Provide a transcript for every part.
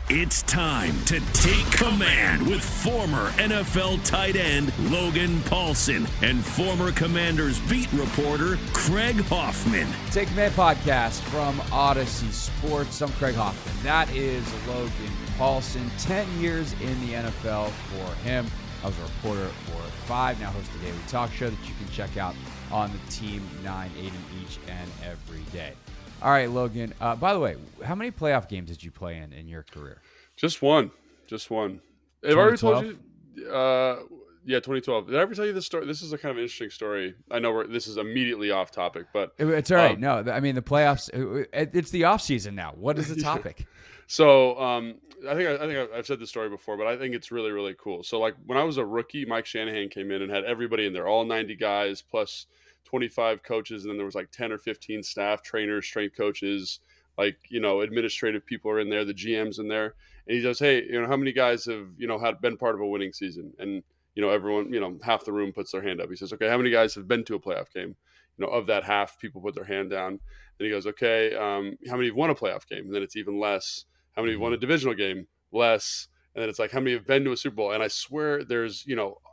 It's time to take command with former NFL tight end Logan Paulsen and former Commanders beat reporter Craig Hoffman. Take Command podcast from Odyssey Sports. I'm Craig Hoffman. That is Logan Paulsen. 10 years in the NFL for him. I was a reporter for 5, now host a daily talk show that you can check out on the Team 980 each and every day. All right, Logan. By the way, how many playoff games did you play in your career? Just one. I've already told you. Yeah, 2012. Did I ever tell you this story? This is a kind of interesting story. I know this is immediately off topic, but it's all right. No, I mean the playoffs. It's the off season now. What is the topic? So I think I've said this story before, but I think it's really, really cool. So like when I was a rookie, Mike Shanahan came in and had everybody in there, all 90 guys plus 25 coaches, and then there was like 10 or 15 staff, trainers, strength coaches, like, administrative people are in there, the GM's in there. And he says, hey, how many guys have, had been part of a winning season? And, everyone, half the room puts their hand up. He says, okay, how many guys have been to a playoff game? Of that half, people put their hand down. Then he goes, okay, how many have won a playoff game? And then it's even less. How many have won a divisional game? Less. And then it's like, how many have been to a Super Bowl? And I swear there's,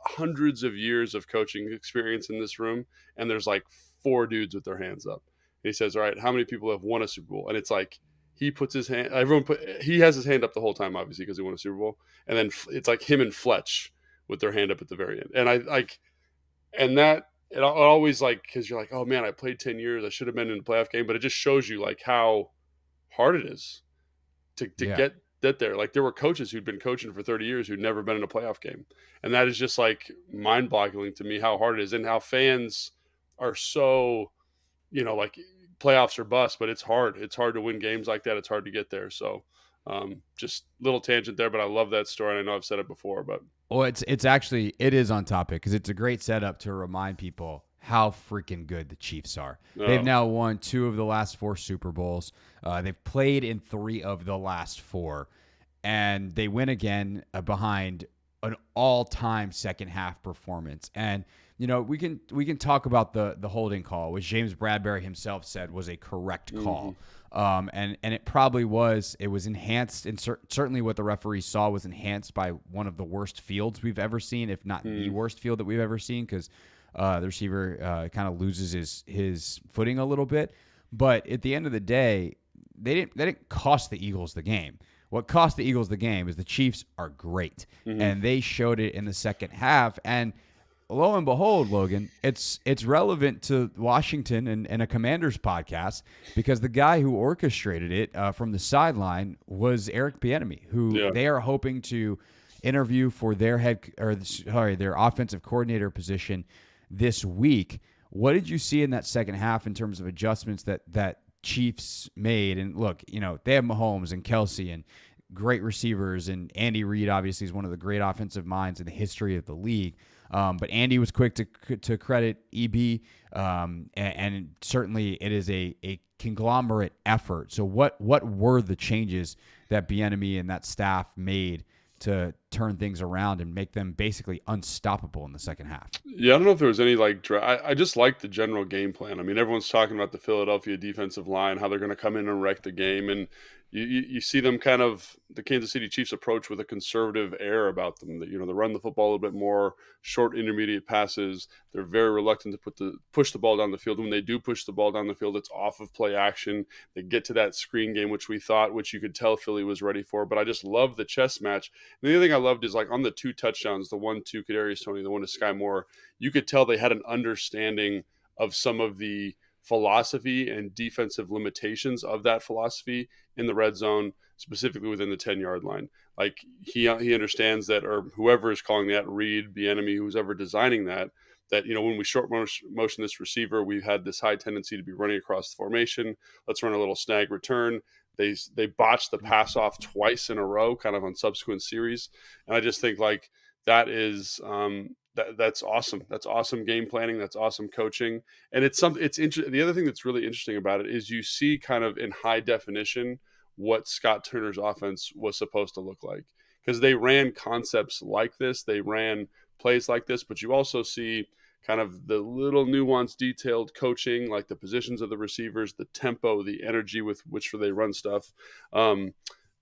hundreds of years of coaching experience in this room. And there's like 4 dudes with their hands up. And he says, all right, how many people have won a Super Bowl? And it's like, he puts his hand, he has his hand up the whole time, obviously, because he won a Super Bowl. And then it's like him and Fletch with their hand up at the very end. And it always because you're like, oh man, I played 10 years. I should have been in a playoff game. But it just shows you like how hard it is to get there. Like there were coaches who'd been coaching for 30 years who'd never been in a playoff game. And that is just like mind boggling to me how hard it is and how fans are so, like playoffs are bust, but it's hard. It's hard to win games like that. It's hard to get there. So just little tangent there, but I love that story. And I know I've said it before, but. Well, it is on topic because it's a great setup to remind people how freaking good the Chiefs are. Oh. They've now won 2 of the last 4 Super Bowls. They've played in 3 of the last 4, and they win again behind an all-time second half performance. And we can talk about the holding call, which James Bradbury himself said was a correct call. And it probably was. It was enhanced, and certainly what the referee saw was enhanced by one of the worst fields we've ever seen, if not the worst field that we've ever seen, because the receiver kind of loses his footing a little bit. But at the end of the day, they didn't cost the Eagles the game. What cost the Eagles the game is the Chiefs are great, and they showed it in the second half. And lo and behold, Logan, it's relevant to Washington and a Commanders podcast because the guy who orchestrated it from the sideline was Eric Bieniemy, who they are hoping to interview for their their offensive coordinator position this week. What did you see in that second half in terms of adjustments that Chiefs made? And look, they have Mahomes and Kelsey and great receivers, and Andy Reid obviously is one of the great offensive minds in the history of the league. But Andy was quick to credit EB, and certainly it is a conglomerate effort. So what were the changes that Bieniemy and that staff made to turn things around and make them basically unstoppable in the second half? Yeah, I don't know if there was any I just like the general game plan. I mean, everyone's talking about the Philadelphia defensive line, how they're going to come in and wreck the game, and you see them kind of the Kansas City Chiefs approach with a conservative air about them. That they run the football a little bit more, short intermediate passes. They're very reluctant to push the ball down the field. When they do push the ball down the field, it's off of play action. They get to that screen game, which you could tell Philly was ready for. But I just love the chess match. And the other thing I loved is like on the 2 touchdowns, the one to Kadarius Toney, the one to Sky Moore, you could tell they had an understanding of some of the philosophy and defensive limitations of that philosophy in the red zone, specifically within the 10-yard line. Like he understands that, or whoever is calling that, Reid, Bieniemy, who's ever designing that when we short motion this receiver, we've had this high tendency to be running across the formation. Let's run a little snag return. They botched the pass off twice in a row, kind of on subsequent series, and I just think like that is that's awesome. That's awesome game planning. That's awesome coaching. And the other thing that's really interesting about it is you see kind of in high definition what Scott Turner's offense was supposed to look like, because they ran concepts like this. They ran plays like this, but you also see kind of the little nuanced, detailed coaching, like the positions of the receivers, the tempo, the energy with which they run stuff.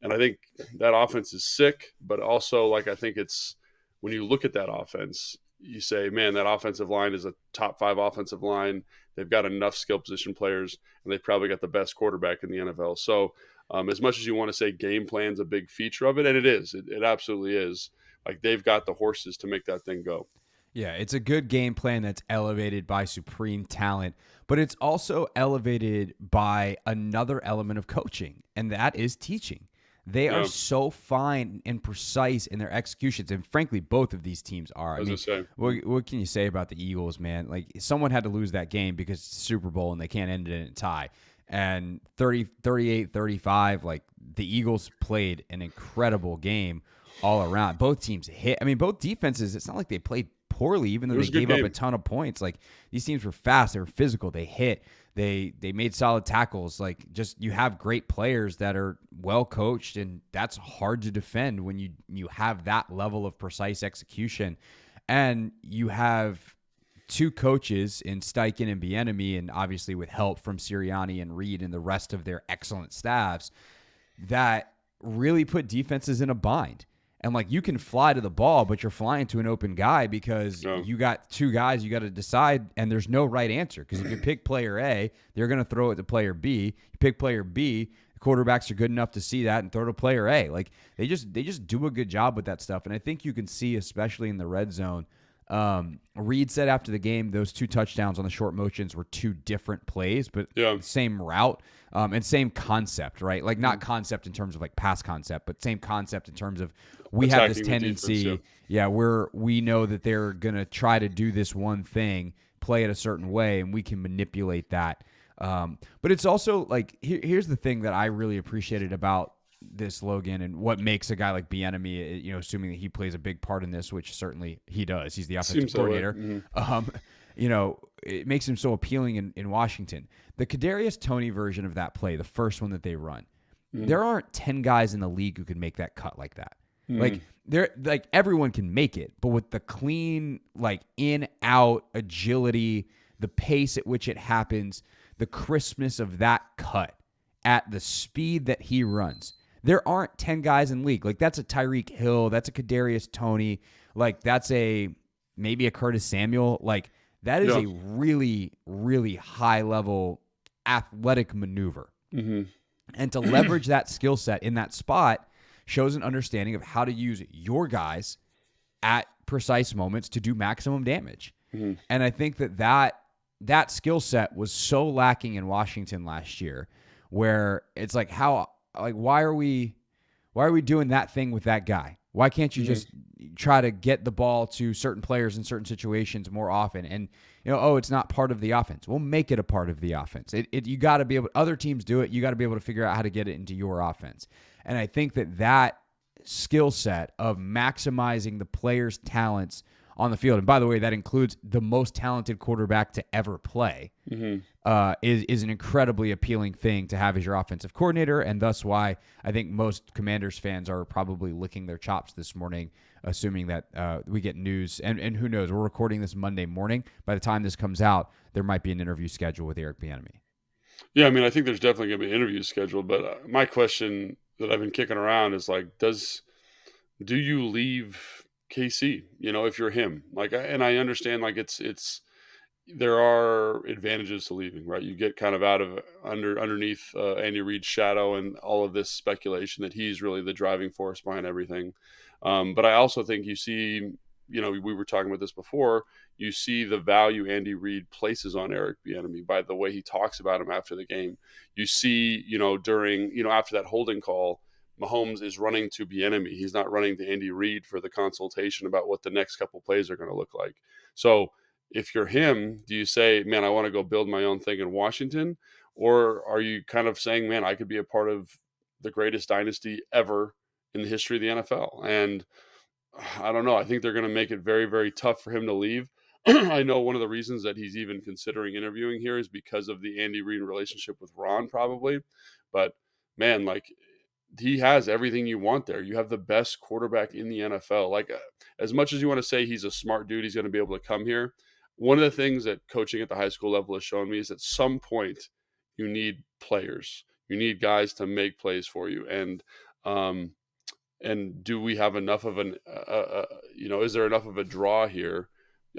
And I think that offense is sick, but also like I think it's when you look at that offense, you say, man, that offensive line is a top 5 offensive line. They've got enough skill position players, and they've probably got the best quarterback in the NFL. So as much as you want to say game plan's a big feature of it, and it is, it absolutely is, like they've got the horses to make that thing go. Yeah, it's a good game plan that's elevated by supreme talent, but it's also elevated by another element of coaching, and that is teaching. They are so fine and precise in their executions, and frankly, both of these teams are. I mean, what can you say about the Eagles, man? Like, someone had to lose that game because it's Super Bowl and they can't end it in a tie. And 38-35, like, the Eagles played an incredible game all around. Both teams hit. I mean, both defenses, it's not like they played poorly, even though they gave up a ton of points. Like, these teams were fast, they were physical, they hit. They made solid tackles. Like, just you have great players that are well coached, and that's hard to defend when you have that level of precise execution. And you have two coaches in Steichen and Bieniemy, and obviously with help from Sirianni and Reed and the rest of their excellent staffs, that really put defenses in a bind. And, like, you can fly to the ball, but you're flying to an open guy because you got two guys you got to decide, and there's no right answer. Because if you pick player A, they're going to throw it to player B. You pick player B, the quarterbacks are good enough to see that and throw to player A. Like, they just do a good job with that stuff. And I think you can see, especially in the red zone, Reed said after the game, those 2 touchdowns on the short motions were 2 different plays, but same route and same concept, right? Like, not concept in terms of like pass concept, but same concept in terms of we have this tendency. We know that they're going to try to do this one thing, play it a certain way, and we can manipulate that. But it's also like, here's the thing that I really appreciated about this, Logan, and what makes a guy like Bieniemy, you know, assuming that he plays a big part in this, which certainly he does. He's the offensive coordinator. You know, it makes him so appealing in Washington. The Kadarius Toney version of that play, the first one that they run, there aren't 10 guys in the league who can make that cut like that. Like everyone can make it, but with the clean, like, in out agility, the pace at which it happens, the crispness of that cut at the speed that he runs. There aren't 10 guys in the league. Like, that's a Tyreek Hill. That's a Kadarius Toney. Like, that's maybe a Curtis Samuel. Like, that is a really, really high-level athletic maneuver. And to leverage that skill set in that spot shows an understanding of how to use your guys at precise moments to do maximum damage. And I think that skill set was so lacking in Washington last year, where it's like, why are we doing that thing with that guy? Why can't you just try to get the ball to certain players in certain situations more often? And, you know, it's not part of the offense. We'll make it a part of the offense. You got to be able, other teams do it. You got to be able to figure out how to get it into your offense. And I think that skill set of maximizing the players' talents on the field, and by the way, that includes the most talented quarterback to ever play, is an incredibly appealing thing to have as your offensive coordinator, and thus why I think most Commanders fans are probably licking their chops this morning, assuming that we get news. And who knows, we're recording this Monday morning. By the time this comes out, there might be an interview scheduled with Eric Bieniemy. Yeah, I mean, I think there's definitely going to be interviews scheduled, but my question that I've been kicking around is like, do you leave KC, you know, if you're him? Like, and I understand, like, there are advantages to leaving, right? You get kind of out of underneath Andy Reid's shadow and all of this speculation that he's really the driving force behind everything. But I also think you see, you know, we were talking about this before, you see the value Andy Reid places on Eric Bieniemy by the way he talks about him after the game. You see, you know, after that holding call, Mahomes is running to Bieniemy. He's not running to Andy Reid for the consultation about what the next couple plays are going to look like. So if you're him, do you say, man, I want to go build my own thing in Washington? Or are you kind of saying, man, I could be a part of the greatest dynasty ever in the history of the NFL? And I don't know. I think they're going to make it very, very tough for him to leave. I know one of the reasons that he's even considering interviewing here is because of the Andy Reid relationship with Ron, probably. But man, like, he has everything you want there. You have the best quarterback in the NFL. Like, as much as you want to say he's a smart dude, he's going to be able to come here. One of the things that coaching at the high school level has shown me is at some point you need players. You need guys to make plays for you. And And do we have enough of is there enough of a draw here?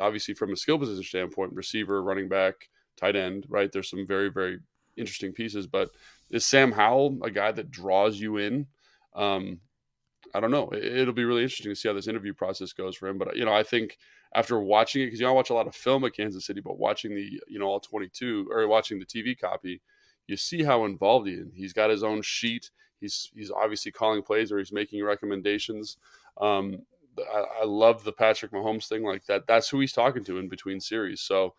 Obviously, from a skill position standpoint, receiver, running back, tight end, right? There's some very, very interesting pieces. But is Sam Howell a guy that draws you in? I don't know. It'll be really interesting to see how this interview process goes for him. But, I think after watching it, because, I watch a lot of film at Kansas City, but watching the, all 22 or watching the TV copy, you see how involved he is. He's got his own sheet. He's obviously calling plays or he's making recommendations. I love the Patrick Mahomes thing like that. That's who he's talking to in between series. So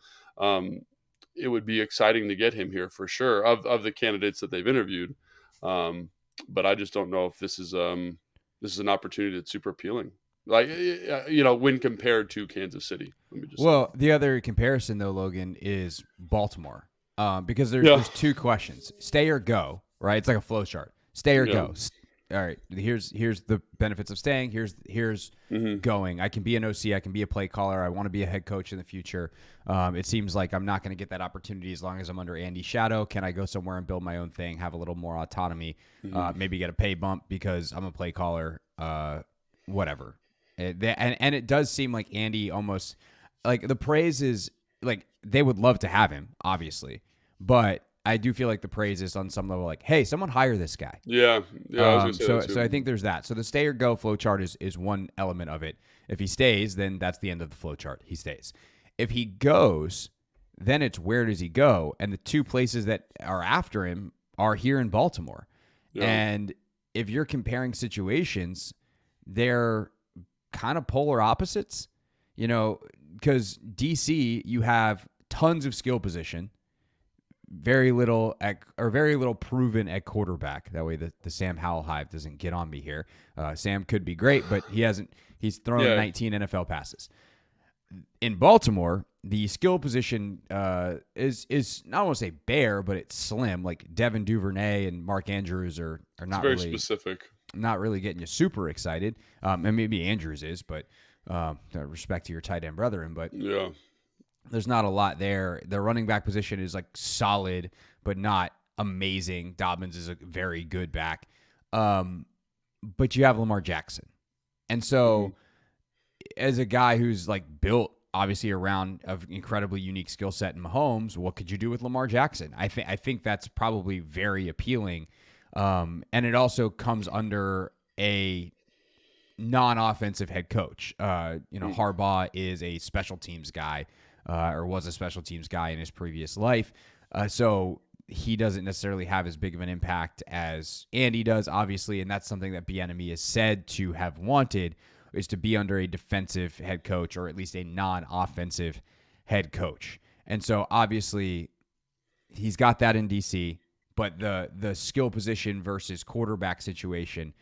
it would be exciting to get him here for sure of the candidates that they've interviewed. But I just don't know if this is an opportunity that's super appealing. Like, when compared to Kansas City. The other comparison, though, Logan, is Baltimore. Because there's two questions. Stay or go, right? It's like a flow chart. Stay or go. All right, here's the benefits of staying. Here's going. I can be an OC. I can be a play caller. I want to be a head coach in the future. It seems like I'm not going to get that opportunity as long as I'm under Andy's shadow. Can I go somewhere and build my own thing, have a little more autonomy, maybe get a pay bump because I'm a play caller, whatever. And it does seem like Andy almost – like the praise is – like they would love to have him, obviously. But I do feel like the praise is on some level like, hey, someone hire this guy. Yeah. I was gonna say that too. So I think there's that. So the stay or go flow chart is one element of it. If he stays, then that's the end of the flow chart. He stays. If he goes, then it's where does he go? And the two places that are after him are here in Baltimore. Yeah. And if you're comparing situations, they're kind of polar opposites, because DC, you have tons of skill position, very little proven at quarterback. That way the Sam Howell hive doesn't get on me here. Sam could be great, but he's thrown 19 NFL passes. In Baltimore, the skill position is not want to say bare, but it's slim. Like Devin Duvernay and Mark Andrews are not very really specific. Not really getting you super excited. And maybe Andrews is, but respect to your tight end brethren. But yeah. There's not a lot there. The running back position is like solid, but not amazing. Dobbins is a very good back. But you have Lamar Jackson. And so as a guy who's like built obviously around an incredibly unique skill set in Mahomes, what could you do with Lamar Jackson? I think that's probably very appealing. And it also comes under a non-offensive head coach. Harbaugh is a special teams guy. Or was a special teams guy in his previous life. So he doesn't necessarily have as big of an impact as Andy does, obviously, and that's something that Bieniemy is said to have wanted, is to be under a defensive head coach or at least a non-offensive head coach. And so obviously he's got that in DC, but the skill position versus quarterback situation,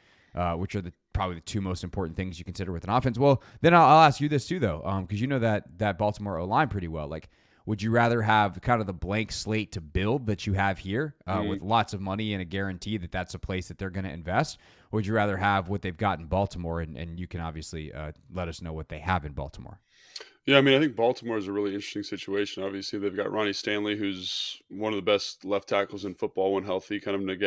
which are probably the two most important things you consider with an offense. Well, then I'll ask you this too, though, because you know that Baltimore O-line pretty well. Like, would you rather have kind of the blank slate to build that you have here with lots of money and a guarantee that that's a place that they're going to invest? Or would you rather have what they've got in Baltimore? And you can obviously let us know what they have in Baltimore. Yeah, I think Baltimore is a really interesting situation. Obviously, they've got Ronnie Stanley, who's one of the best left tackles in football when healthy, kind of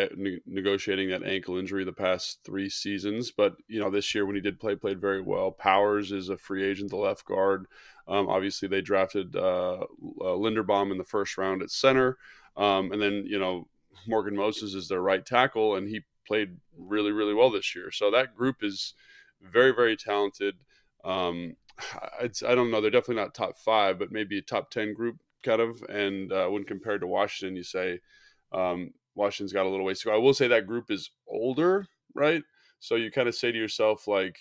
negotiating that ankle injury the past 3 seasons. But, this year when he did played very well. Powers is a free agent, the left guard. Obviously, they drafted Linderbaum in the first round at center. And then, Morgan Moses is their right tackle, and he played really, really well this year. So that group is very, very talented. I don't know. They're definitely not top 5, but maybe a top 10 group kind of. And when compared to Washington, you say Washington's got a little ways to go. I will say that group is older, right? So you kind of say to yourself, like,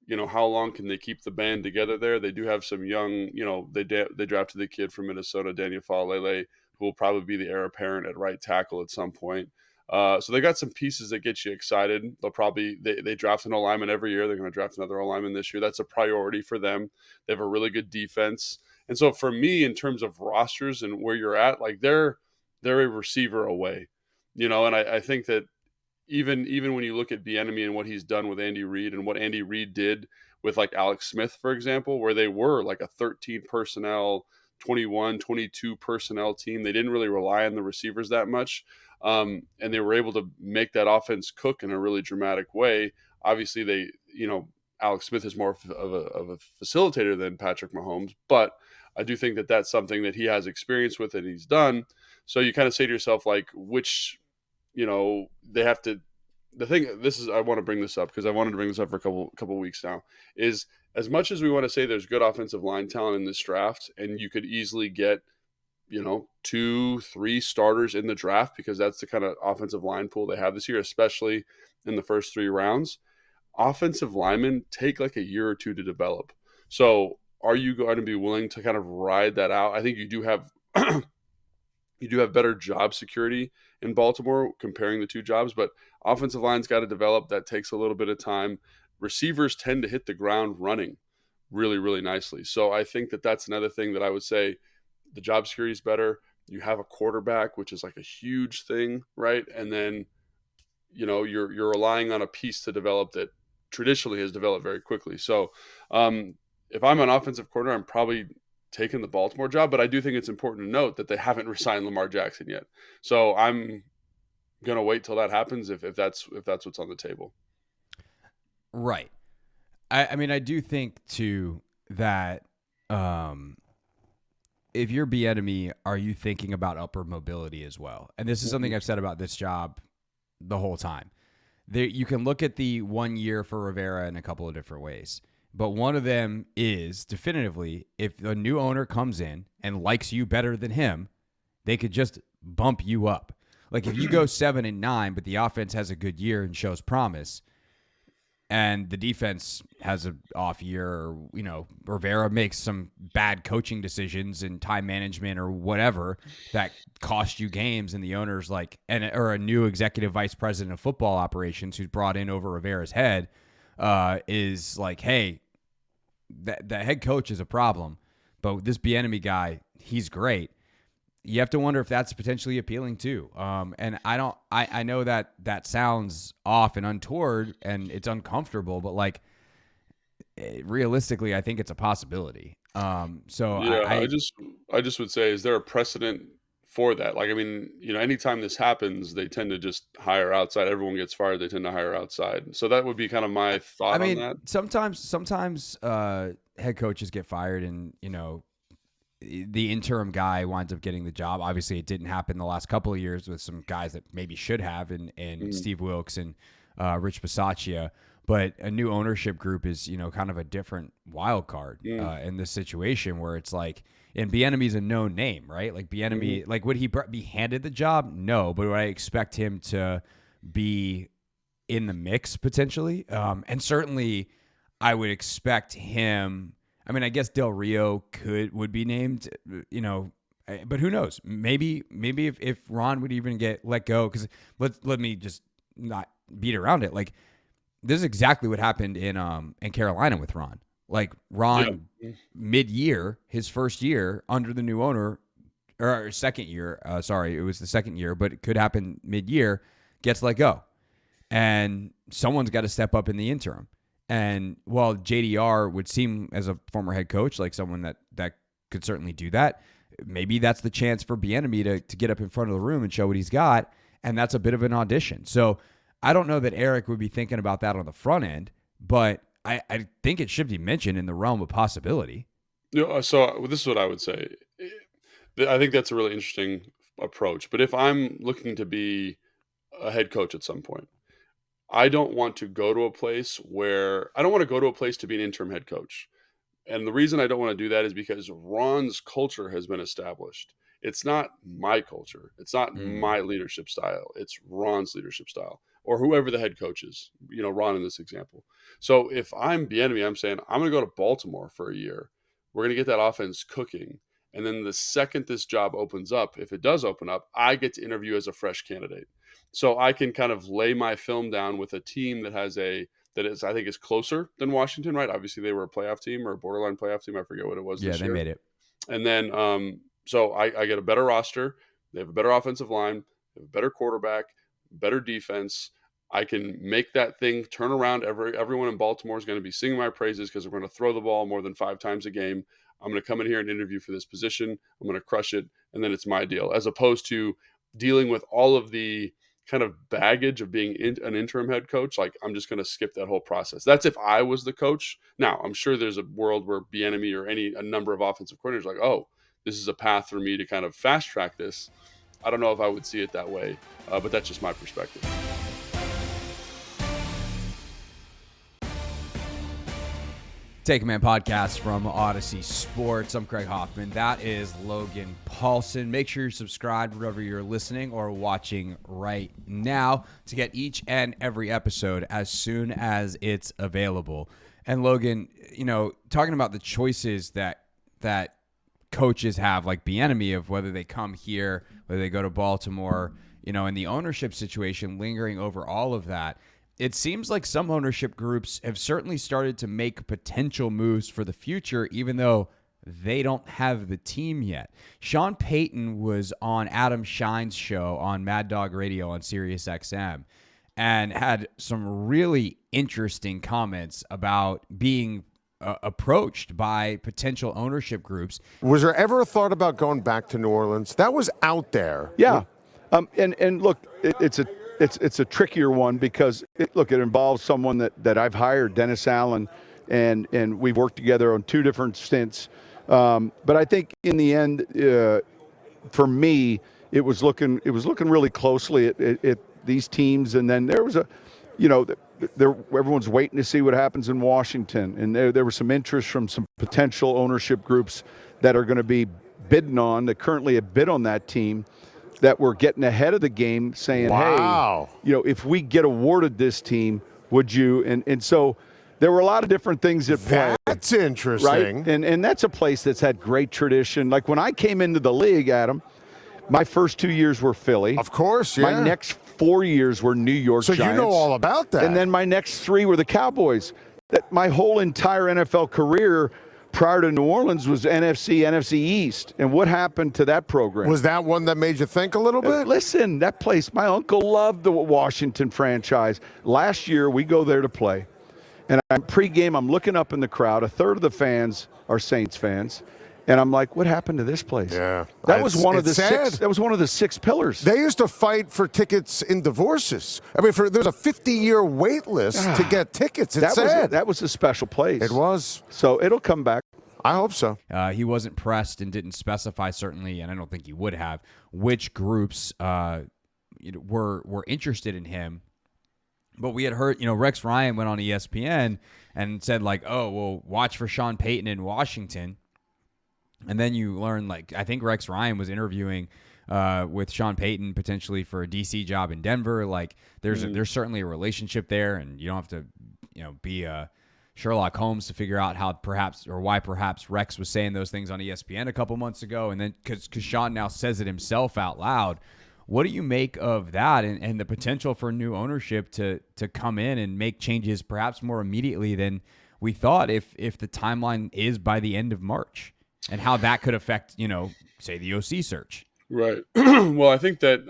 how long can they keep the band together there? They do have some young, they drafted the kid from Minnesota, Daniel Falele, who will probably be the heir apparent at right tackle at some point. So they got some pieces that get you excited. They'll probably they draft an O-lineman every year. They're going to draft another O-lineman this year. That's a priority for them. They have a really good defense. And so for me, in terms of rosters and where you're at, like they're a receiver away, and I think that even when you look at Bieniemy and what he's done with Andy Reid and what Andy Reid did with like Alex Smith, for example, where they were like a 13 personnel, 21, 22 personnel team. They didn't really rely on the receivers that much. And they were able to make that offense cook in a really dramatic way. Obviously, Alex Smith is more of a facilitator than Patrick Mahomes, but I do think that that's something that he has experience with and he's done. So you kind of say to yourself, like, which, they have to. The thing, I want to bring this up because I wanted to bring this up for a couple weeks now, is as much as we want to say there's good offensive line talent in this draft, and you could easily get, 2-3 starters in the draft because that's the kind of offensive line pool they have this year, especially in the first 3 rounds. Offensive linemen take like a year or 2 to develop. So are you going to be willing to kind of ride that out? I think you do have better job security in Baltimore comparing the 2 jobs, but offensive line's got to develop. That takes a little bit of time. Receivers tend to hit the ground running really, really nicely. So I think that that's another thing that I would say the job security is better. You have a quarterback, which is like a huge thing, right? And then, you're relying on a piece to develop that traditionally has developed very quickly. So if I'm an offensive coordinator, I'm probably taking the Baltimore job, but I do think it's important to note that they haven't re-signed Lamar Jackson yet. So I'm going to wait till that happens if that's what's on the table. Right. I mean, I do think too that if you're Bieniemy, are you thinking about upper mobility as well? And this is something I've said about this job the whole time. You can look at the 1 year for Rivera in a couple of different ways. But one of them is definitively if a new owner comes in and likes you better than him, they could just bump you up. Like if you go 7-9, but the offense has a good year and shows promise, and the defense has an off year, or, Rivera makes some bad coaching decisions and time management or whatever that cost you games, and the owner's like, or a new executive vice president of football operations who's brought in over Rivera's head is like, hey, the head coach is a problem, but this Bieniemy guy, he's great. You have to wonder if that's potentially appealing too. And I know that sounds off and untoward and it's uncomfortable, but like realistically, I think it's a possibility. So yeah, I just would say, is there a precedent for that? Like, I mean, anytime this happens, they tend to just hire outside. Everyone gets fired. They tend to hire outside. So that would be kind of my thought on that. Sometimes head coaches get fired and, the interim guy winds up getting the job. Obviously, it didn't happen the last couple of years with some guys that maybe should have, and Steve Wilkes and Rich Bisaccia. But a new ownership group is, kind of a different wild card in this situation where it's like, and Bieniemy's a known name, right? Like Bieniemy, like would he be handed the job? No, but would I expect him to be in the mix potentially? And certainly, I would expect him. I mean, I guess Del Rio would be named, but who knows? Maybe if Ron would even get let go, because let me just not beat around it. Like this is exactly what happened in Carolina with Ron. Like Ron mid-year, his first year under the new owner, or second year. Sorry, it was the second year, but it could happen mid-year. Gets let go, and someone's got to step up in the interim. And while JDR would seem as a former head coach like someone that could certainly do that, maybe that's the chance for Bieniemy to get up in front of the room and show what he's got, and that's a bit of an audition. So I don't know that Eric would be thinking about that on the front end, but I think it should be mentioned in the realm of possibility. So this is what I would say. I think that's a really interesting approach. But if I'm looking to be a head coach at some point, I don't want to go to a place to be an interim head coach. And the reason I don't want to do that is because Ron's culture has been established. It's not my culture. It's not my leadership style. It's Ron's leadership style, or whoever the head coach is, Ron in this example. So if I'm Bieniemy, I'm saying, I'm going to go to Baltimore for a year. We're going to get that offense cooking. And then the second this job opens up, if it does open up, I get to interview as a fresh candidate. So I can kind of lay my film down with a team that I think is closer than Washington, right? Obviously they were a playoff team or a borderline playoff team. I forget what it was. Yeah, they made it. And then, so I get a better roster. They have a better offensive line, they have a better quarterback, better defense. I can make that thing turn around. Everyone in Baltimore is going to be singing my praises because we're going to throw the ball more than 5 times a game. I'm going to come in here and interview for this position. I'm going to crush it. And then it's my deal, as opposed to dealing with all of the kind of baggage of being an interim head coach. Like, I'm just going to skip that whole process. That's if I was the coach. Now, I'm sure there's a world where Bieniemy or a number of offensive coordinators are like, oh, this is a path for me to kind of fast track this. I don't know if I would see it that way, but that's just my perspective. Take Command podcast from Odyssey Sports. I'm Craig Hoffman. That is Logan Paulsen. Make sure you're subscribed wherever you're listening or watching right now to get each and every episode as soon as it's available. And Logan, talking about the choices that coaches have, like Bieniemy, of whether they come here, whether they go to Baltimore, and the ownership situation lingering over all of that. It seems like some ownership groups have certainly started to make potential moves for the future, even though they don't have the team yet. Sean Payton was on Adam Schein's show on Mad Dog Radio on Sirius XM and had some really interesting comments about being approached by potential ownership groups. Was there ever a thought about going back to New Orleans? That was out there. Yeah. And look, it's a trickier one because it involves someone that I've hired, Dennis Allen, and we've worked together on 2 different stints. But I think in the end, for me, it was looking really closely at these teams, and then there was everyone's waiting to see what happens in Washington, and there was some interest from some potential ownership groups that are going to be bidding on, that currently have bid on that team, that were getting ahead of the game, saying, wow, hey, if we get awarded this team, would you? And so there were a lot of different things at play. That's interesting. Right? And that's a place that's had great tradition. Like when I came into the league, Adam, my first 2 years were Philly. Of course, yeah. My next 4 years were New York Giants. So you know all about that. And then my next 3 were the Cowboys. That my whole entire NFL career prior to New Orleans was NFC East. And what happened to that program? Was that one that made you think a little bit? Listen, that place, my uncle loved the Washington franchise. Last year, we go there to play. And pregame, I'm looking up in the crowd. A third of the fans are Saints fans. And I'm like, what happened to this place? Yeah. That was one of the sad. 6. That was one of the 6 pillars. They used to fight for tickets in divorces. I mean, there's a 50-year wait list to get tickets. It's sad. That was a special place. It was. So it'll come back. I hope so. He wasn't pressed and didn't specify, certainly, and I don't think he would have, which groups were interested in him. But we had heard, Rex Ryan went on ESPN and said, like, oh, well, watch for Sean Payton in Washington. And then you learn, I think Rex Ryan was interviewing with Sean Payton potentially for a DC job in Denver. Like, there's certainly a relationship there, and you don't have to, be a Sherlock Holmes to figure out why perhaps Rex was saying those things on ESPN a couple months ago. And then because Sean now says it himself out loud. What do you make of that and the potential for new ownership to come in and make changes perhaps more immediately than we thought if the timeline is by the end of March, and how that could affect, say the OC search? Right. Well, I think that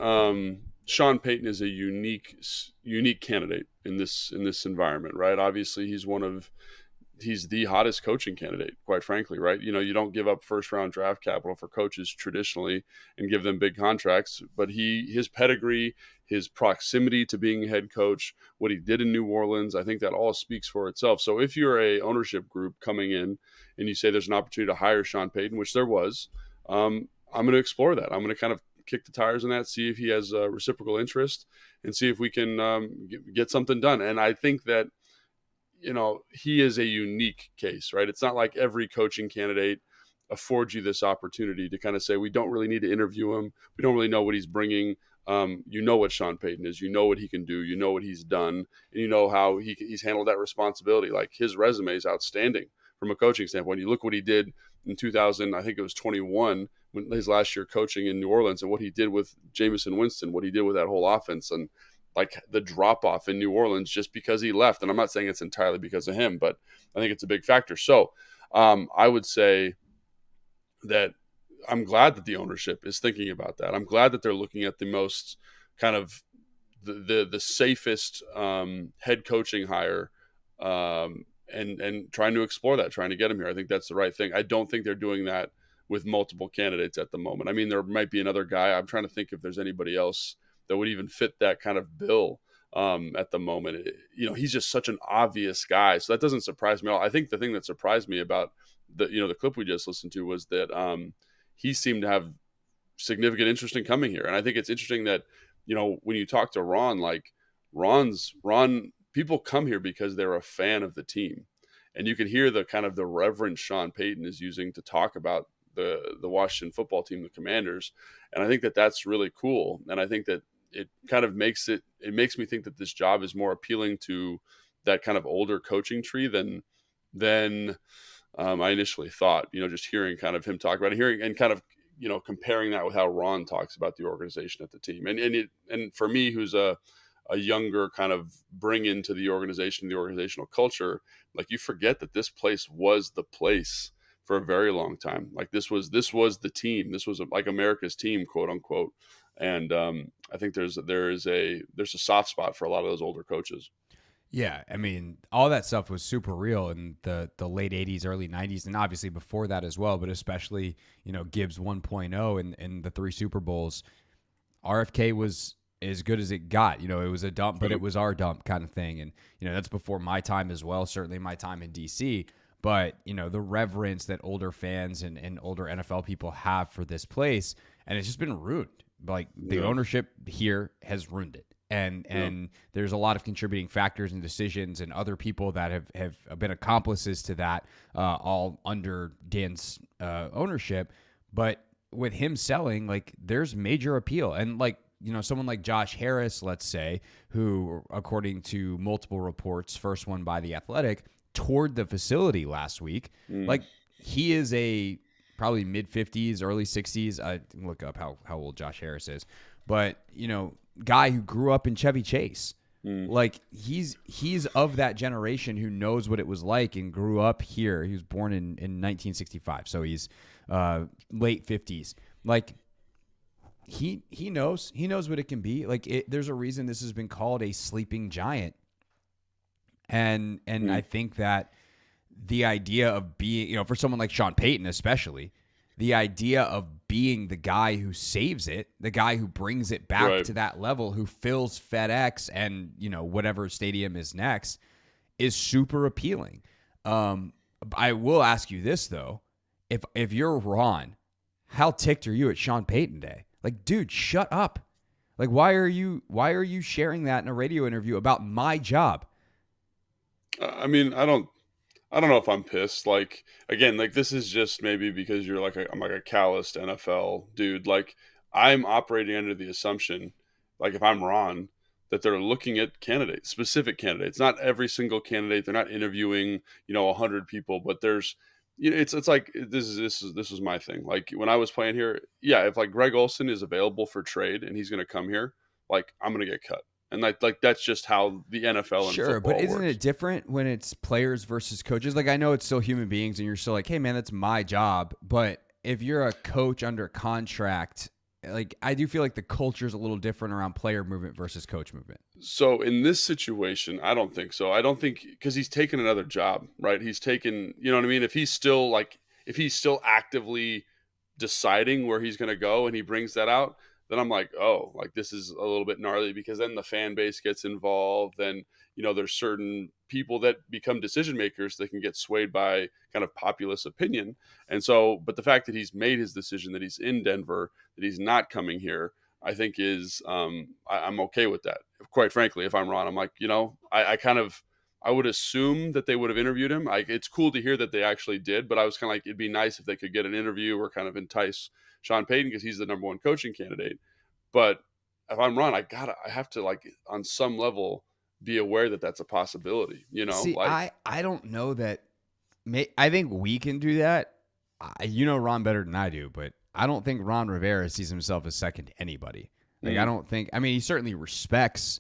Sean Payton is a unique candidate in this environment, right? Obviously, he's the hottest coaching candidate, quite frankly, right? You don't give up first-round draft capital for coaches traditionally and give them big contracts, but his pedigree, his proximity to being a head coach, what he did in New Orleans, I think that all speaks for itself. So if you're a ownership group coming in and you say there's an opportunity to hire Sean Payton, which there was, I'm going to explore that. I'm going to kind of kick the tires on that, see if he has reciprocal interest, and see if we can get something done. And I think that he is a unique case, right? It's not like every coaching candidate affords you this opportunity to kind of say, we don't really need to interview him. We don't really know what he's bringing. What Sean Payton is, what he can do, what he's done, and how he's handled that responsibility. Like, his resume is outstanding from a coaching standpoint. You look what he did in 2021, when his last year coaching in New Orleans, and what he did with Jameson Winston, what he did with that whole offense, and like the drop off in New Orleans just because he left. And I'm not saying it's entirely because of him, but I think it's a big factor. So I would say that I'm glad that the ownership is thinking about that. I'm glad that they're looking at the most kind of the safest head coaching hire and trying to explore that, trying to get him here. I think that's the right thing. I don't think they're doing that with multiple candidates at the moment. I mean, there might be another guy. I'm trying to think if there's anybody else that would even fit that kind of bill at the moment. He's just such an obvious guy, so that doesn't surprise me at all. I think the thing that surprised me about the clip we just listened to was that he seemed to have significant interest in coming here. And I think it's interesting that, when you talk to Ron, like Ron, people come here because they're a fan of the team. And you can hear the kind of the reverence Sean Payton is using to talk about the Washington football team, the Commanders. And I think that that's really cool. And I think that it kind of makes me think that this job is more appealing to that kind of older coaching tree than I initially thought, just hearing kind of him talk about it, and kind of, comparing that with how Ron talks about the organization at the team. And for me, who's a younger kind of bring into the organization, the organizational culture, like you forget that this place was the place for a very long time. Like this was the team. This was like America's team, quote unquote. And I think there's a soft spot for a lot of those older coaches. Yeah, I mean, all that stuff was super real in the late 80s, early 90s, and obviously before that as well, but especially, Gibbs 1.0 and the 3 Super Bowls. RFK was as good as it got. It was a dump, but it was our dump kind of thing. And, that's before my time as well, certainly my time in D.C., but, the reverence that older fans and older NFL people have for this place, and it's just been ruined. Like, the ownership here has ruined it. And there's a lot of contributing factors and decisions and other people that have been accomplices to that, all under Dan's ownership. But with him selling, like, there's major appeal. And, like, someone like Josh Harris, let's say, who, according to multiple reports, first one by The Athletic, toured the facility last week. Like, he is a probably mid-50s, early 60s. I can look up how old Josh Harris is. But, guy who grew up in Chevy Chase. Like, he's of that generation who knows what it was like and grew up here. He was born in 1965, so he's late 50s. Like, he knows what it can be. Like, there's a reason this has been called a sleeping giant. And I think that the idea of being, for someone like Sean Payton especially, the idea of being the guy who saves it, the guy who brings it back to that level, who fills FedEx and, whatever stadium is next, is super appealing. I will ask you this, though. If you're Ron, how ticked are you at Sean Payton Day? Like, dude, shut up. Like, why are you sharing that in a radio interview about my job? I mean, I don't know if I'm pissed. Like, again, like, this is just maybe because I'm like a calloused NFL dude. Like, I'm operating under the assumption, like, if I'm Ron, that they're looking at candidates, specific candidates, not every single candidate. They're not interviewing, 100 people, but there's, it's like, this is my thing. Like, when I was playing here, if like Greg Olsen is available for trade and he's going to come here, like, I'm going to get cut. And like that's just how the NFL and sure, football but isn't works. it different when it's players versus coaches? Like, I know it's still human beings, and you're still like, hey, man, that's my job. But if you're a coach under contract, like, I do feel like the culture is a little different around player movement versus coach movement. So in this situation, I don't think so. I don't think, because he's taken another job, right? He's taken, you know what I mean? If he's still actively deciding where he's going to go and he brings that out, then I'm like, oh, like, this is a little bit gnarly, because then the fan base gets involved. Then, there's certain people that become decision makers that can get swayed by kind of populist opinion. And so, but the fact that he's made his decision, that he's in Denver, that he's not coming here, I think is, I'm okay with that. Quite frankly, if I'm Ron, I'm like, I would assume that they would have interviewed him. It's cool to hear that they actually did, but I was kind of like, it'd be nice if they could get an interview or kind of entice Sean Payton, because he's the number one coaching candidate. But if I'm Ron, I have to, like, on some level, be aware that that's a possibility. See, like, I don't know that. I think we can do that. Ron better than I do, but I don't think Ron Rivera sees himself as second to anybody. Like, I don't think. I mean, he certainly respects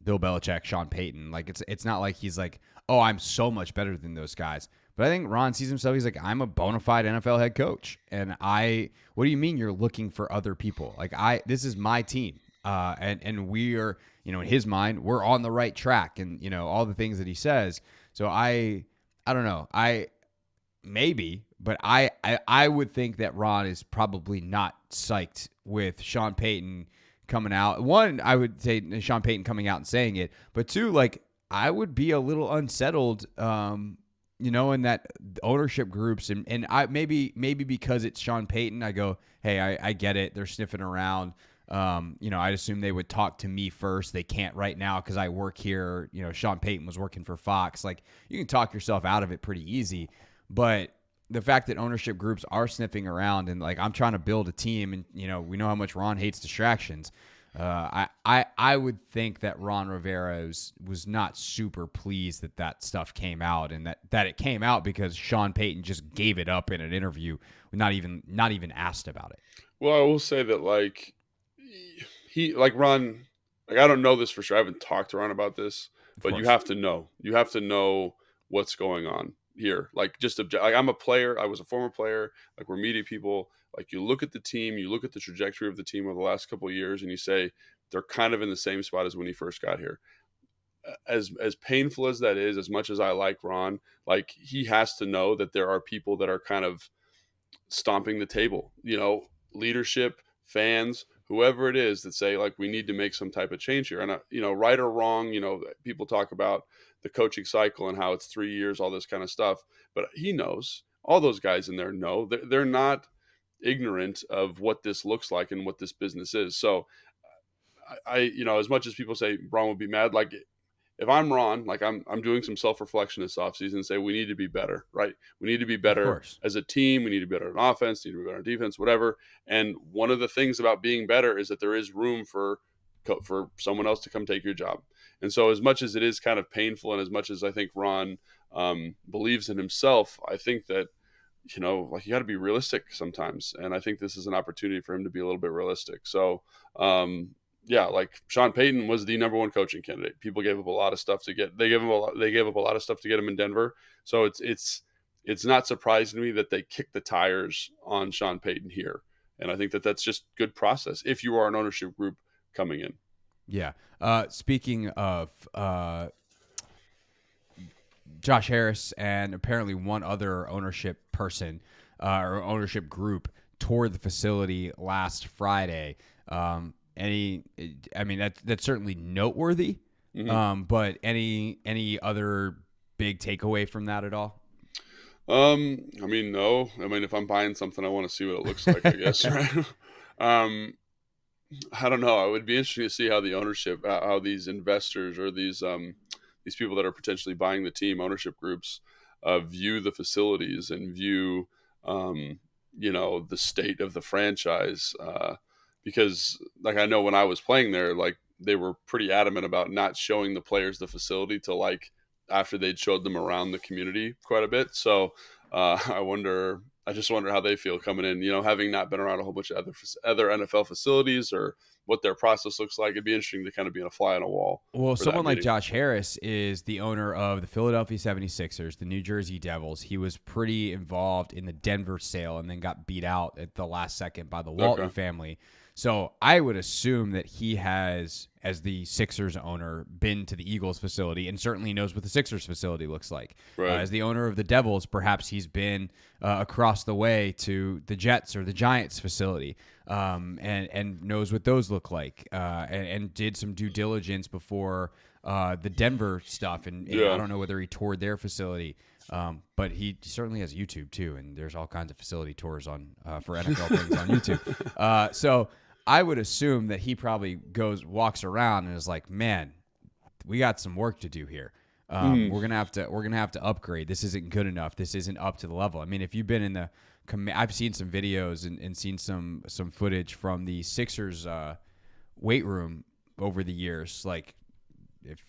Bill Belichick, Sean Payton. Like, it's not like he's like, oh, I'm so much better than those guys. But I think Ron sees himself, he's like, I'm a bona fide NFL head coach. And what do you mean you're looking for other people? Like, this is my team. And we are, in his mind, we're on the right track, and, all the things that he says. So I I don't know. Maybe, but I would think that Ron is probably not psyched with Sean Payton coming out. One, I would say Sean Payton coming out and saying it, but two, like I would be a little unsettled, in that ownership groups and I maybe because it's Sean Payton, I go, hey, I get it. They're sniffing around. I'd assume they would talk to me first. They can't right now because I work here. Sean Payton was working for Fox. Like you can talk yourself out of it pretty easy. But the fact that ownership groups are sniffing around and like I'm trying to build a team and we know how much Ron hates distractions. I would think that Ron Rivera was not super pleased that stuff came out and that it came out because Sean Payton just gave it up in an interview, not even asked about it. Well, I will say that Ron, I don't know this for sure. I haven't talked to Ron about this, but you have to know. You have to know what's going on here. Like I'm a player. I was a former player. Like we're media people. Like you look at the team, you look at the trajectory of the team over the last couple of years, and you say they're kind of in the same spot as when he first got here. As painful as that is, as much as I like Ron, like he has to know that there are people that are kind of stomping the table. Leadership, fans, whoever it is that say like we need to make some type of change here. And right or wrong, people talk about the coaching cycle and how it's 3 years, all this kind of stuff. But he knows, all those guys in there know that they're not ignorant of what this looks like and what this business is. So I as much as people say Ron would be mad, like if I'm Ron, like I'm doing some self-reflection this offseason and say we need to be better, right? We need to be better as a team. We need to be better on offense, need to be better on defense, whatever. And one of the things about being better is that there is room for someone else to come take your job. And so as much as it is kind of painful and as much as I think Ron believes in himself, I think that, you got to be realistic sometimes. And I think this is an opportunity for him to be a little bit realistic. So, like Sean Payton was the number one coaching candidate. People gave up a lot of stuff to get. They gave up a lot of stuff to get him in Denver. So it's not surprising to me that they kicked the tires on Sean Payton here. And I think that that's just good process if you are an ownership group coming in. Yeah. Speaking of Josh Harris and apparently one other ownership person or ownership group toured the facility last Friday. That's certainly noteworthy. Mm-hmm. But any other big takeaway from that at all? No. If I'm buying something, I want to see what it looks like, I guess, right? I don't know. It would be interesting to see how the ownership, how these investors or these people that are potentially buying the team, ownership groups, view the facilities and view, the state of the franchise. Because like I know when I was playing there, like they were pretty adamant about not showing the players the facility till like after they'd showed them around the community quite a bit. So I just wonder how they feel coming in, having not been around a whole bunch of other NFL facilities or what their process looks like. It'd be interesting to kind of be a fly on a wall. Well, someone like Josh Harris is the owner of the Philadelphia 76ers, the New Jersey Devils. He was pretty involved in the Denver sale and then got beat out at the last second by the Walton family. So I would assume that he has, as the Sixers owner, been to the Eagles facility and certainly knows what the Sixers facility looks like. Right. As the owner of the Devils, perhaps he's been across the way to the Jets or the Giants facility and knows what those look like and did some due diligence before the Denver stuff. And I don't know whether he toured their facility. But he certainly has YouTube too, and there's all kinds of facility tours on for NFL things on YouTube. So I would assume that he probably walks around and is like, "Man, we got some work to do here. We're gonna have to upgrade. This isn't good enough. This isn't up to the level." I mean, if you've been in the, I've seen some videos and seen some footage from the Sixers weight room over the years, like.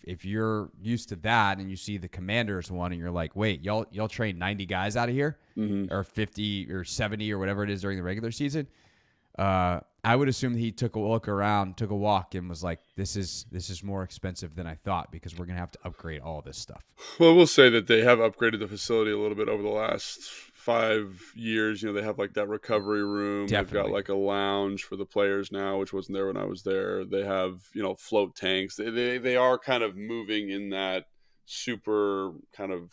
If you're used to that and you see the Commanders one and you're like, wait, y'all train 90 guys out of here or 50 or 70 or whatever it is during the regular season, I would assume that he took a look around, took a walk, and was like, this is more expensive than I thought because we're gonna have to upgrade all this stuff. Well, we'll say that they have upgraded the facility a little bit over the last 5 years. They have like that recovery room. Definitely. They've got like a lounge for the players now, which wasn't there when I was there. They have, float tanks. They are kind of moving in that super kind of,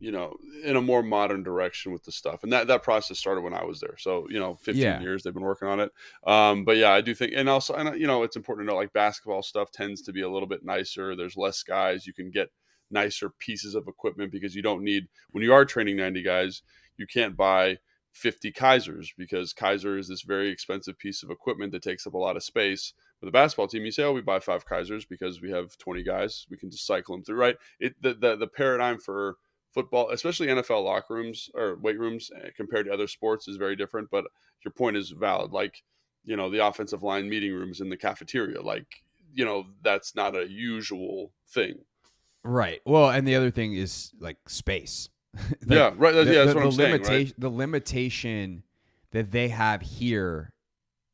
in a more modern direction with the stuff. And that process started when I was there. So, 15 years they've been working on it. But yeah, I do think, and also, it's important to know, like, basketball stuff tends to be a little bit nicer. There's less guys. You can get nicer pieces of equipment because you don't need, when you are training 90 guys, you can't buy 50 Kaisers because Kaiser is this very expensive piece of equipment that takes up a lot of space. With a basketball team, you say, we buy 5 Kaisers because we have 20 guys. We can just cycle them through, right? The paradigm for football, especially NFL locker rooms or weight rooms compared to other sports, is very different. But your point is valid. Like, the offensive line meeting rooms in the cafeteria, like, that's not a usual thing. Right. Well, and the other thing is, like, space. Right. That's what I'm saying. Right? The limitation that they have here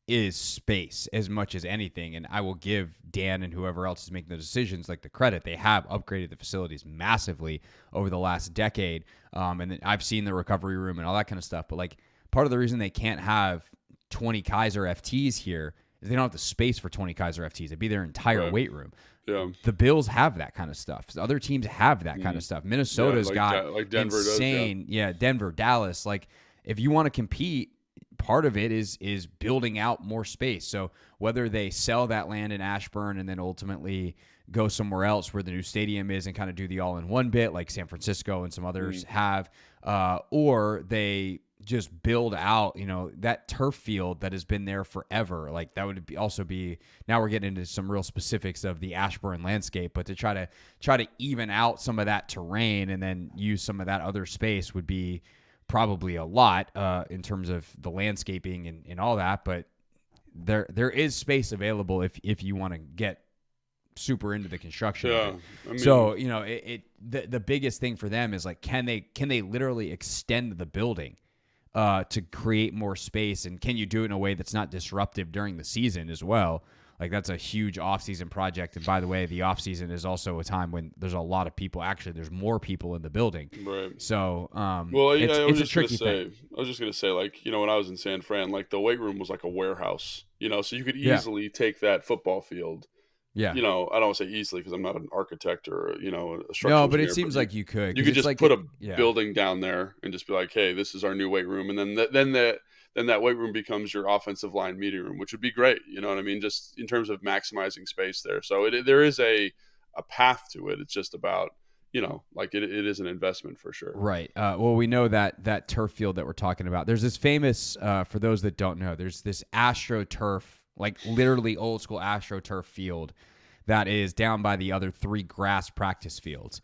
is space as much as anything. And I will give Dan and whoever else is making the decisions, like, the credit. They have upgraded the facilities massively over the last decade. And then I've seen the recovery room and all that kind of stuff. But, like, part of the reason they can't have 20 Kaiser FTs here is they don't have the space for 20 Kaiser FTs. It'd be their entire weight room. Yeah. The Bills have that kind of stuff. Other teams have that kind of stuff. Minnesota's got like Denver insane. Does, Denver, Dallas. Like, if you want to compete, part of it is building out more space. So whether they sell that land in Ashburn and then ultimately go somewhere else where the new stadium is and kind of do the all-in-one bit like San Francisco and some others have, or they just build out, that turf field that has been there forever. Like, that would also be, now we're getting into some real specifics of the Ashburn landscape, but to try to even out some of that terrain and then use some of that other space would be probably a lot in terms of the landscaping and all that. But there is space available if you want to get super into the construction. Yeah. So, the biggest thing for them is, like, can they literally extend the building to create more space, and can you do it in a way that's not disruptive during the season as well? Like, that's a huge off-season project. And by the way, the off-season is also a time when there's a lot of people. Actually, there's more people in the building. Right. So, it's a tricky thing. I was just going to say, like, when I was in San Fran, like, the weight room was like a warehouse, so you could easily take that football field. Yeah. I don't want to say easily because I'm not an architect or, a structural No, but engineer, it seems like you could. You could just put a building down there and just be like, hey, this is our new weight room. And then that weight room becomes your offensive line meeting room, which would be great. You know what I mean? Just in terms of maximizing space there. So there is a path to it. It's just about, like, it is an investment for sure. Right. Well, we know that turf field that we're talking about. There's this famous, for those that don't know, there's this AstroTurf, like, literally old school AstroTurf field that is down by the other 3 grass practice fields.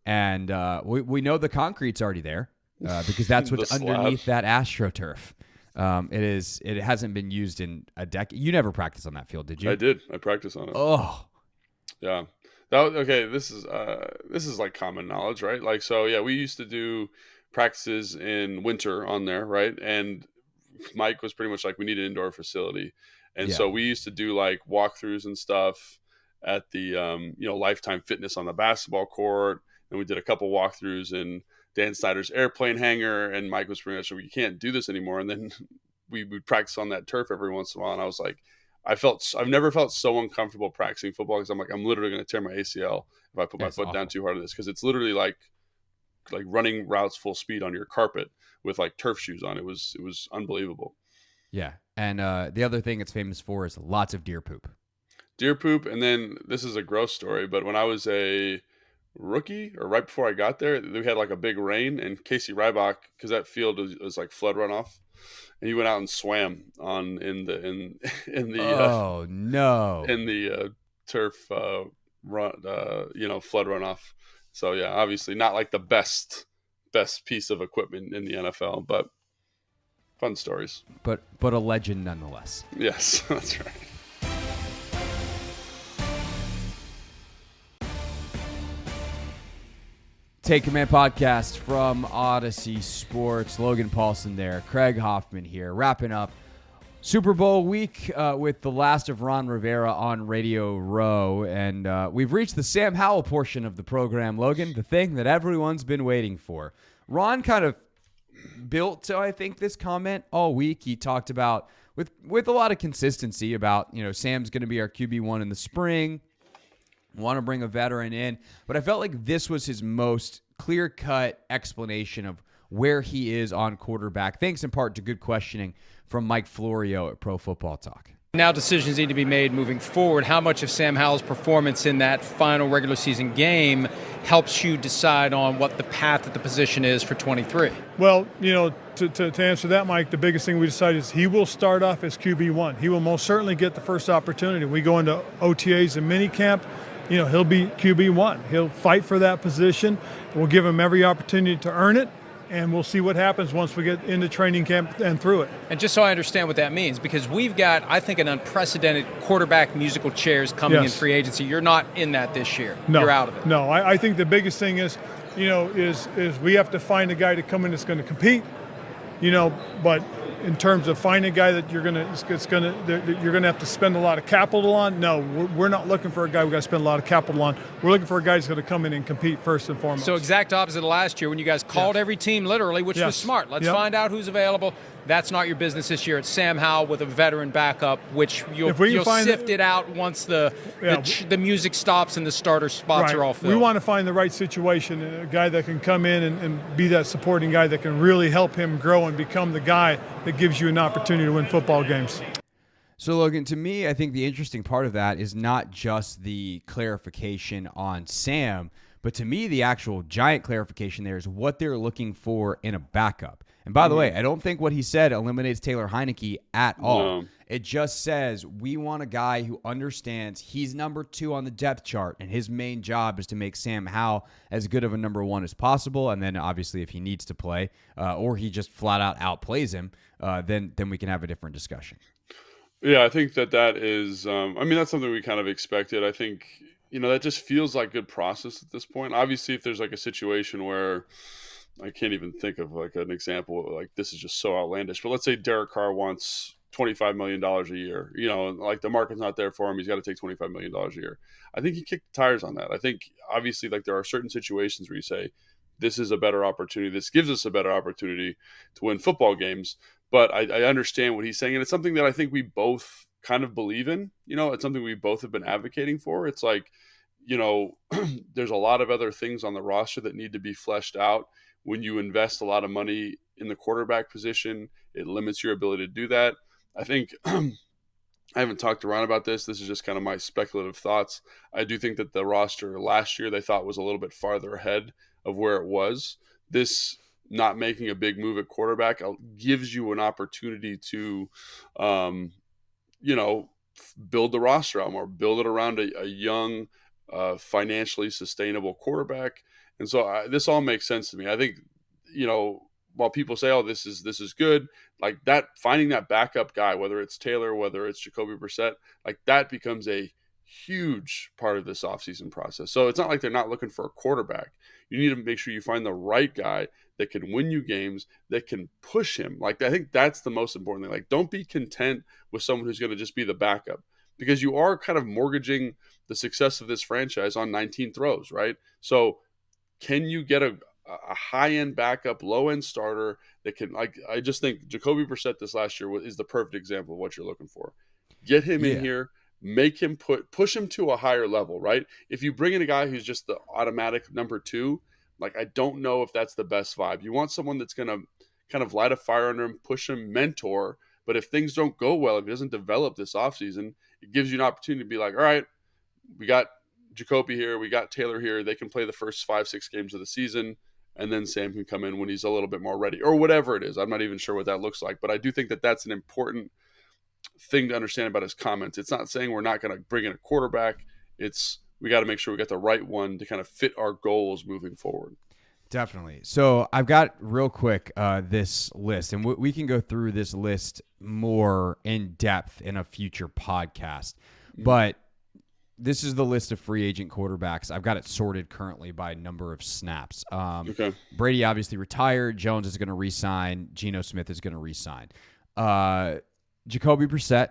And we know the concrete's already there because that's what's underneath that AstroTurf. It hasn't been used in a decade. You never practiced on that field, did you? I did. I practiced on it. Oh, yeah. Okay. This is like common knowledge, right? Like, so yeah, we used to do practices in winter on there, right? And Mike was pretty much like, we need an indoor facility. And so we used to do, like, walkthroughs and stuff at the, Lifetime Fitness on the basketball court. And we did a couple walkthroughs in Dan Snyder's airplane hangar. And Mike was pretty much like, we can't do this anymore. And then we would practice on that turf every once in a while. And I was like, I've never felt so uncomfortable practicing football because I'm like, I'm literally going to tear my ACL if I put my foot down too hard on this. Because it's literally like running routes full speed on your carpet with, like, turf shoes on. It was unbelievable. Yeah. And the other thing it's famous for is lots of deer poop. Deer poop. And then this is a gross story, but when I was a rookie or right before I got there, we had, like, a big rain, and Casey Rybach, because that field was like flood runoff, and he went out and swam in the turf run, flood runoff. So yeah, obviously not like the best piece of equipment in the NFL, but fun stories. But a legend nonetheless. Yes, that's right. Take Command podcast from Odyssey Sports. Logan Paulsen there. Craig Hoffman here. Wrapping up Super Bowl week with the last of Ron Rivera on Radio Row. And we've reached the Sam Howell portion of the program, Logan, the thing that everyone's been waiting for. Ron kind of built, I think, this comment all week. He talked about, with a lot of consistency, about, Sam's going to be our QB1 in the spring. Want to bring a veteran in, but I felt like this was his most clear-cut explanation of where he is on quarterback, thanks in part to good questioning from Mike Florio at Pro Football Talk. Now decisions need to be made moving forward. How much of Sam Howell's performance in that final regular season game helps you decide on what the path at the position is for 23? Well, to answer that, Mike, the biggest thing we decided is he will start off as QB1. He will most certainly get the first opportunity. We go into OTAs and minicamp, he'll be QB1. He'll fight for that position. We'll give him every opportunity to earn it. And we'll see what happens once we get into training camp and through it. And just so I understand what that means, because we've got, I think, an unprecedented quarterback musical chairs coming in free agency. You're not in that this year. No, you're out of it. No, I think the biggest thing is, is we have to find a guy to come in that's going to compete. But in terms of finding a guy that you're going to have to spend a lot of capital on, no, we're not looking for a guy we've got to spend a lot of capital on. We're looking for a guy who's going to come in and compete first and foremost. So exact opposite of last year when you guys called every team literally, which was smart. Let's find out who's available. That's not your business this year. It's Sam Howell with a veteran backup, which you'll sift it out once the music stops and the starter spots are all filled. We want to find the right situation, a guy that can come in and be that supporting guy that can really help him grow and become the guy that gives you an opportunity to win football games. So, Logan, to me, I think the interesting part of that is not just the clarification on Sam, but to me, the actual giant clarification there is what they're looking for in a backup. And by the way, I don't think what he said eliminates Taylor Heineke at all. No. It just says we want a guy who understands he's number 2 on the depth chart, and his main job is to make Sam Howell as good of a number 1 as possible. And then, obviously, if he needs to play or he just flat out outplays him, then we can have a different discussion. Yeah, I think that is that's something we kind of expected. I think, that just feels like good process at this point. Obviously, if there's like a situation where I can't even think of like an example, like this is just so outlandish, but let's say Derek Carr wants $25 million a year, like the market's not there for him. He's got to take $25 million a year. I think he kicked the tires on that. I think obviously like there are certain situations where you say, this is a better opportunity. This gives us a better opportunity to win football games. But I understand what he's saying. And it's something that I think we both kind of believe in. It's something we both have been advocating for. It's like, there's a lot of other things on the roster that need to be fleshed out. When you invest a lot of money in the quarterback position, it limits your ability to do that. I think I haven't talked to Ron about this. This is just kind of my speculative thoughts. I do think that the roster last year they thought was a little bit farther ahead of where it was. This not making a big move at quarterback gives you an opportunity to, build the roster out more, build it around a young, financially sustainable quarterback. And so this all makes sense to me. I think, while people say, oh, this is good, like that, finding that backup guy, whether it's Taylor, whether it's Jacoby Brissett, like that becomes a huge part of this offseason process. So it's not like they're not looking for a quarterback. You need to make sure you find the right guy that can win you games, that can push him. Like, I think that's the most important thing. Like, don't be content with someone who's going to just be the backup, because you are kind of mortgaging the success of this franchise on 19 throws, right? So can you get a high-end backup, low-end starter that can, like, I just think Jacoby Brissett this last year is the perfect example of what you're looking for. Get him in here, make him push him to a higher level, right? If you bring in a guy who's just the automatic number 2, like, I don't know if that's the best vibe. You want someone that's going to kind of light a fire under him, push him, mentor. But if things don't go well, if he doesn't develop this offseason, it gives you an opportunity to be like, all right, we got Jacoby here, we got Taylor here. They can play the first 5-6 games of the season, and then Sam can come in when he's a little bit more ready, or whatever it is. I'm not even sure what that looks like. But I do think that that's an important thing to understand about his comments. It's not saying we're not going to bring in a quarterback. It's we got to make sure we got the right one to kind of fit our goals moving forward. Definitely. So I've got real quick this list, and we can go through this list more in depth in a future podcast. But this is the list of free agent quarterbacks. I've got it sorted currently by number of snaps. Okay. Brady obviously retired. Jones is going to re-sign. Geno Smith is going to re-sign. Jacoby Brissett,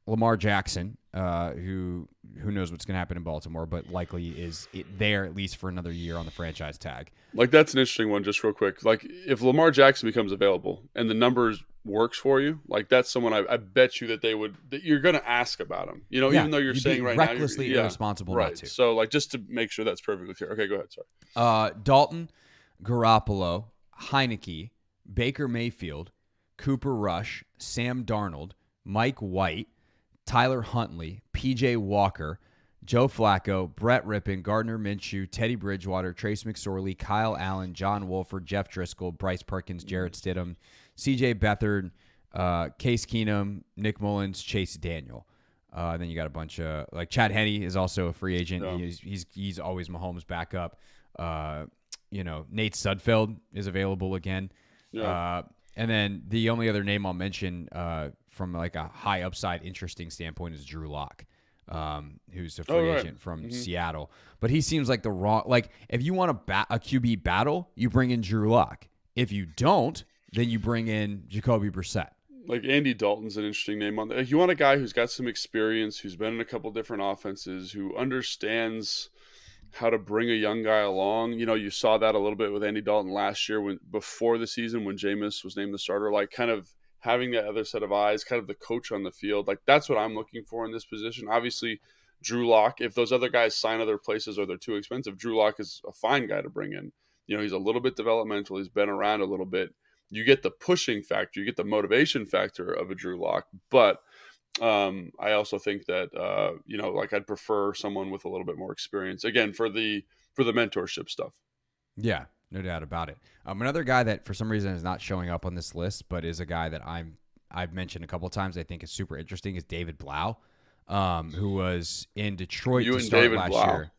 Lamar Jackson, who knows what's going to happen in Baltimore, but likely is there at least for another year on the franchise tag. Like, that's an interesting one, just real quick. Like, if Lamar Jackson becomes available and the numbers works for you, like, that's someone I bet you that you're going to ask about him. Even though you're saying right recklessly now, irresponsible right. Not to. So, like, just to make sure that's perfectly clear. Okay, go ahead. Sorry. Dalton, Garoppolo, Heineke, Baker Mayfield, Cooper Rush, Sam Darnold, Mike White, Tyler Huntley, P.J. Walker, Joe Flacco, Brett Rippon, Gardner Minshew, Teddy Bridgewater, Trace McSorley, Kyle Allen, John Wolford, Jeff Driscoll, Bryce Perkins, Jarrett Stidham, C.J. Beathard, Case Keenum, Nick Mullins, Chase Daniel. Then you got a bunch of like Chad Henne is also a free agent. Yeah. He's always Mahomes' backup. Nate Sudfeld is available again. Yeah. And then the only other name I'll mention from like a high upside, interesting standpoint is Drew Lock, who's a free agent from Seattle. But he seems like the wrong. Like if you want a QB battle, you bring in Drew Lock. If you don't, then you bring in Jacoby Brissett. Like Andy Dalton's an interesting name on there. You want a guy who's got some experience, who's been in a couple different offenses, who understands how to bring a young guy along. You saw that a little bit with Andy Dalton last year before the season when Jameis was named the starter, like kind of having that other set of eyes, kind of the coach on the field. Like that's what I'm looking for in this position. Obviously, Drew Lock, if those other guys sign other places or they're too expensive, Drew Lock is a fine guy to bring in. He's a little bit developmental. He's been around a little bit. You get the pushing factor, you get the motivation factor of a Drew Lock, but I also think that I'd prefer someone with a little bit more experience again for the mentorship stuff. Yeah, no doubt about it. Another guy that for some reason is not showing up on this list, but is a guy that I've mentioned a couple of times. I think is super interesting is David Blau, who was in Detroit to start David last Blau. year.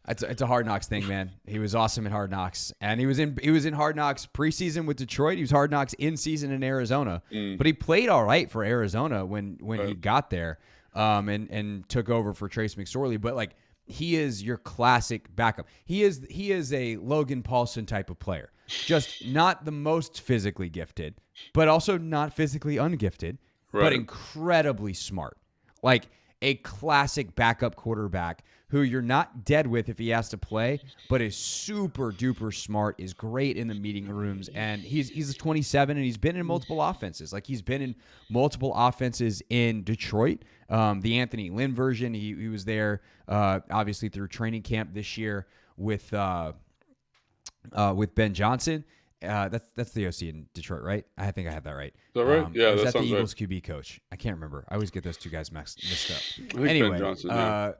It's a Hard Knocks thing, man. He was awesome in Hard Knocks, and he was in Hard Knocks preseason with Detroit. He was Hard Knocks in season in Arizona, but he played all right for Arizona when he got there, and took over for Trace McSorley. But like he is your classic backup. He is a Logan Paulsen type of player, just not the most physically gifted, but also not physically ungifted, but incredibly smart. Like a classic backup quarterback who you're not dead with if he has to play, but is super duper smart, is great in the meeting rooms, and he's 27 and he's been in multiple offenses. Like he's been in multiple offenses in Detroit. The Anthony Lynn version, he was there obviously through training camp this year with Ben Johnson. That's the OC in Detroit, right? I think I have that right. Is that right? Yeah, that sounds the Eagles right. QB coach? I can't remember. I always get those two guys mixed up. Anyway, Ben Johnson, yeah.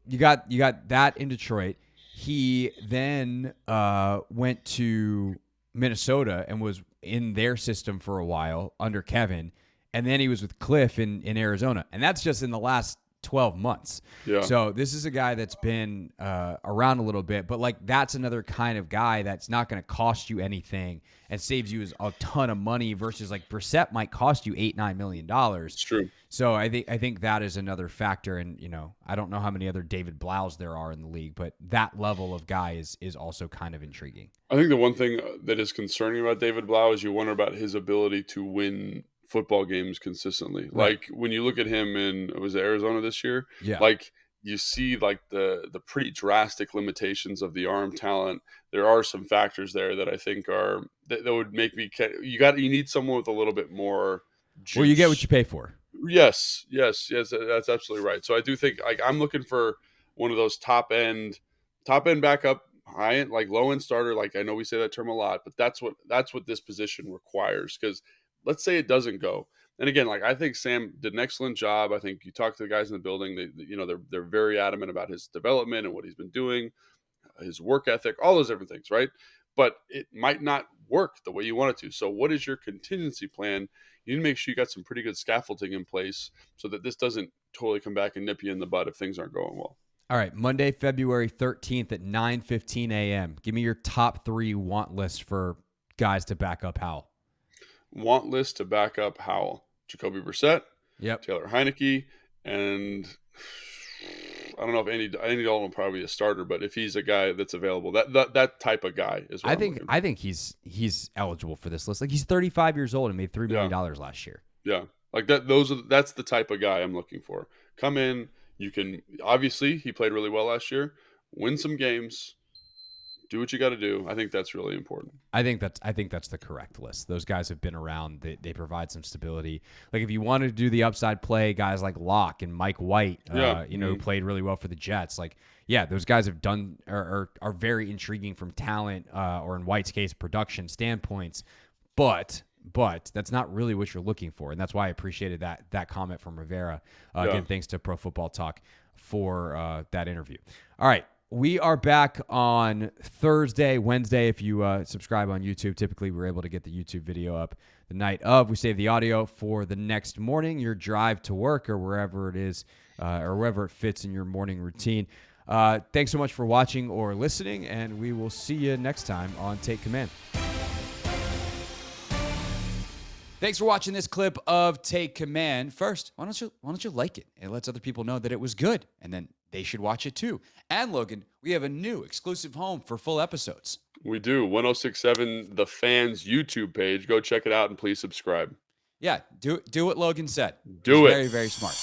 You got that in Detroit. He then went to Minnesota and was in their system for a while under Kevin, and then he was with Cliff in Arizona, and that's just in the last 12 months. Yeah. So this is a guy that's been around a little bit, but like that's another kind of guy that's not going to cost you anything and saves you a ton of money versus like Brissett might cost you $8-9 million. It's true. So I think that is another factor. And, I don't know how many other David Blaus there are in the league, but that level of guy is also kind of intriguing. I think the one thing that is concerning about David Blau is you wonder about his ability to win football games consistently. Right. Like when you look at him was it Arizona this year? Yeah. Like you see like the pretty drastic limitations of the arm talent. There are some factors there that I think are that would make me you need someone with a little bit more juice. Well, you get what you pay for. Yes, that's absolutely right. So I do think like I'm looking for one of those top end backup, high end, like low end starter. Like I know we say that term a lot, but that's what this position requires. Because let's say it doesn't go, and again, like I think Sam did an excellent job. I think you talk to the guys in the building; they're very adamant about his development and what he's been doing, his work ethic, all those different things, right? But it might not work the way you want it to. So, what is your contingency plan? You need to make sure you got some pretty good scaffolding in place so that this doesn't totally come back and nip you in the butt if things aren't going well. All right, Monday, February 13th at 9:15 a.m. Give me your top 3 want list for guys to back up Howell. Want list to back up Howell. Jacoby Brissett, yep. Taylor Heineke, and I don't know if Andy Dalton will probably be a starter, but if he's a guy that's available, that type of guy is what I think he's eligible for this list. Like he's 35 years old and made $3 million last year. Yeah. Like that's the type of guy I'm looking for. Come in, you can obviously he played really well last year, win some games, do what you got to do. I think that's really important. I think that's the correct list. Those guys have been around. They provide some stability. Like if you wanted to do the upside play, guys like Locke and Mike White, who played really well for the Jets. Like yeah, those guys have done are very intriguing from talent or in White's case, production standpoints. But that's not really what you're looking for. And that's why I appreciated that comment from Rivera. Again, thanks to Pro Football Talk for that interview. All right. We are back on Thursday, Wednesday. If you subscribe on YouTube, typically we're able to get the YouTube video up the night of. We save the audio for the next morning, your drive to work or wherever it is, or wherever it fits in your morning routine. Thanks so much for watching or listening, and we will see you next time on Take Command. Thanks for watching this clip of Take Command. First, why don't you like it? It lets other people know that it was good, and then they should watch it too. And Logan, we have a new exclusive home for full episodes. We do. 1067 The Fans YouTube page. Go check it out and please subscribe. Yeah, do what Logan said. Do it. Very, very smart.